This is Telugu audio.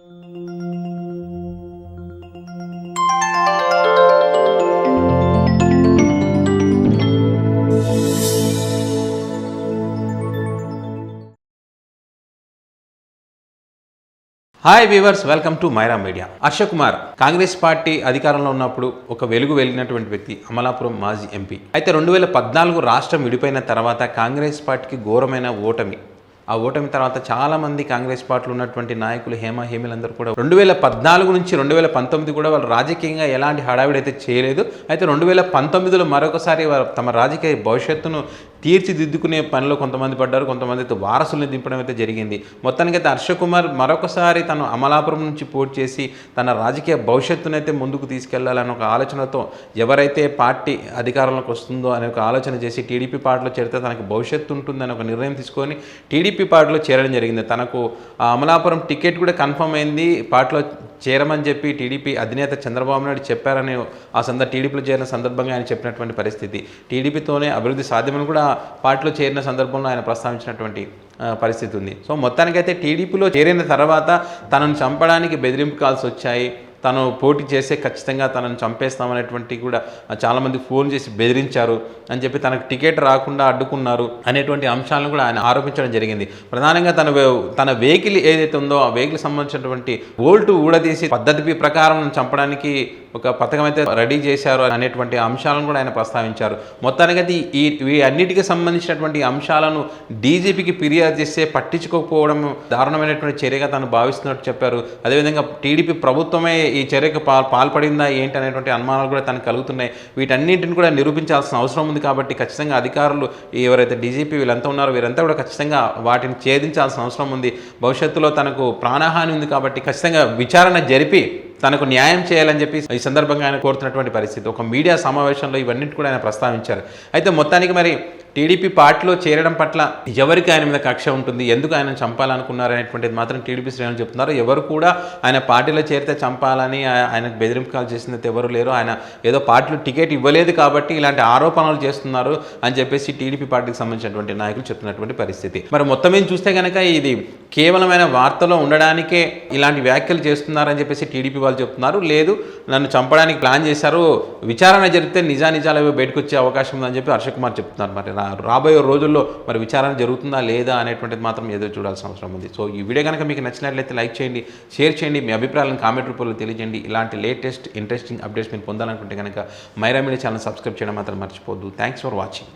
Hi viewers, welcome to Myra Media. Harsha Kumar Congress party అధికారంలో ఉన్నప్పుడు ఒక వెలుగు వెలిగినటువంటి వ్యక్తి, అమలాపురం మాజీ ఎంపీ. అయితే 2014 రాష్ట్రం విడిపోయిన తర్వాత కాంగ్రెస్ పార్టీకి ఘోరమైన ఓటమి. ఆ ఓటమి తర్వాత చాలామంది కాంగ్రెస్ పార్టీలో ఉన్నటువంటి నాయకులు హేమీలందరూ కూడా 2014 నుంచి 2019 కూడా వాళ్ళు రాజకీయంగా ఎలాంటి హడావిడి అయితే చేయలేదు. అయితే 2019లో మరొకసారి వారు తమ రాజకీయ భవిష్యత్తును తీర్చిదిద్దుకునే పనిలో కొంతమంది పడ్డారు, కొంతమంది అయితే వారసుల్ని దింపడం అయితే జరిగింది. మొత్తానికైతే హర్ష కుమార్ మరొకసారి తను అమలాపురం నుంచి పోటీ చేసి తన రాజకీయ భవిష్యత్తునైతే ముందుకు తీసుకెళ్లాలనే ఒక ఆలోచనతో ఎవరైతే పార్టీ అధికారంలోకి వస్తుందో అనే ఒక ఆలోచన చేసి టీడీపీ పార్టీలో చేరితే తనకు భవిష్యత్తు ఉంటుందని ఒక నిర్ణయం తీసుకొని టీడీపీ పార్టీలో చేరడం జరిగింది. తనకు అమలాపురం టికెట్ కూడా కన్ఫర్మ్ అయింది. పార్టీలో చేరమని చెప్పి టీడీపీ అధినేత చంద్రబాబు నాయుడు చెప్పారని టీడీపీలో చేరిన సందర్భంగా ఆయన చెప్పినటువంటి పరిస్థితి. టీడీపీతోనే అభివృద్ధి సాధ్యమని కూడా పార్టీలో చేరిన సందర్భంలో ఆయన ప్రస్తావించినటువంటి పరిస్థితి ఉంది. సో మొత్తానికైతే టీడీపీలో చేరిన తర్వాత తనను చంపడానికి బెదిరింపు కాల్స్ వచ్చాయి. తను పోటీ చేస్తే ఖచ్చితంగా తనను చంపేస్తామనేటువంటి కూడా చాలామంది ఫోన్ చేసి బెదిరించారు అని చెప్పి తనకు టికెట్ రాకుండా అడ్డుకున్నారు అనేటువంటి అంశాలను కూడా ఆయన ఆరోపించడం జరిగింది. ప్రధానంగా తన వెహికల్ ఏదైతే ఉందో ఆ వెహికల్ సంబంధించినటువంటి బోల్టు ఊడదీసి పద్ధతి ప్రకారం చంపడానికి ఒక పథకం అయితే రెడీ చేశారు అనేటువంటి అంశాలను కూడా ఆయన ప్రస్తావించారు. మొత్తానికైతే ఈ అన్నిటికీ సంబంధించినటువంటి అంశాలను డీజీపీకి ఫిర్యాదు చేస్తే పట్టించుకోకపోవడం దారుణమైనటువంటి చర్యగా తను భావిస్తున్నట్టు చెప్పారు. అదేవిధంగా టీడీపీ ప్రభుత్వమే ఈ చర్యకు పాల్పడిందా ఏంటి అనేటువంటి అనుమానాలు కూడా తనకు కలుగుతున్నాయి. వీటన్నింటిని కూడా నిరూపించాల్సిన అవసరం ఉంది. కాబట్టి ఖచ్చితంగా అధికారులు ఎవరైతే డీజీపీ వీళ్ళంతా ఉన్నారో వీరంతా కూడా ఖచ్చితంగా వాటిని ఛేదించాల్సిన అవసరం ఉంది. భవిష్యత్తులో తనకు ప్రాణహాని ఉంది కాబట్టి ఖచ్చితంగా విచారణ జరిపి తనకు న్యాయం చేయాలని చెప్పి ఈ సందర్భంగా ఆయన కోరుతున్నటువంటి పరిస్థితి. ఒక మీడియా సమావేశంలో ఇవన్నిటి కూడా ఆయన ప్రస్తావించారు. అయితే మొత్తానికి మరి టీడీపీ పార్టీలో చేరడం పట్ల ఎవరికి ఆయన మీద కక్ష ఉంటుంది, ఎందుకు ఆయన చంపాలనుకున్నారు అనేటువంటిది మాత్రం టీడీపీ శ్రేణులు చెప్తున్నారు. ఎవరు కూడా ఆయన పార్టీలో చేరితే చంపాలని ఆయనకు బెదిరింపుకాలు చేసినట్టు ఎవరు లేరు. ఆయన ఏదో పార్టీలో టికెట్ ఇవ్వలేదు కాబట్టి ఇలాంటి ఆరోపణలు చేస్తున్నారు అని చెప్పేసి టీడీపీ పార్టీకి సంబంధించినటువంటి నాయకులు చెప్తున్నటువంటి పరిస్థితి. మరి మొత్తం ఏం చూస్తే కనుక ఇది కేవలమైన వార్తలో ఉండడానికే ఇలాంటి వ్యాఖ్యలు చేస్తున్నారని చెప్పేసి టీడీపీ వాళ్ళు చెప్తున్నారు. లేదు, నన్ను చంపడానికి ప్లాన్ చేశారు, విచారణ జరిగితే నిజాలు బయటకు వచ్చే అవకాశం ఉందని చెప్పి హర్ష కుమార్ చెప్తున్నారు. మరి రాబోయే రోజుల్లో మరి విచారణ జరుగుతుందా లేదా అనేటువంటిది మాత్రం ఏదో చూడాల్సిన అవసరం ఉంది. సో ఈ వీడియో కనుక మీకు నచ్చినట్లయితే లైక్ చేయండి, షేర్ చేయండి, మీ అభిప్రాయాలను కామెంట్ రూపంలో తెలియజేయండి. ఇలాంటి లేటెస్ట్ ఇంట్రెస్టింగ్ అప్డేట్స్ మీరు పొందాలనుకుంటే కనుక మైరా మీడియా ఛానల్ సబ్స్క్రైబ్ చేయడం మాత్రం మర్చిపోవద్దు. Thanks for watching.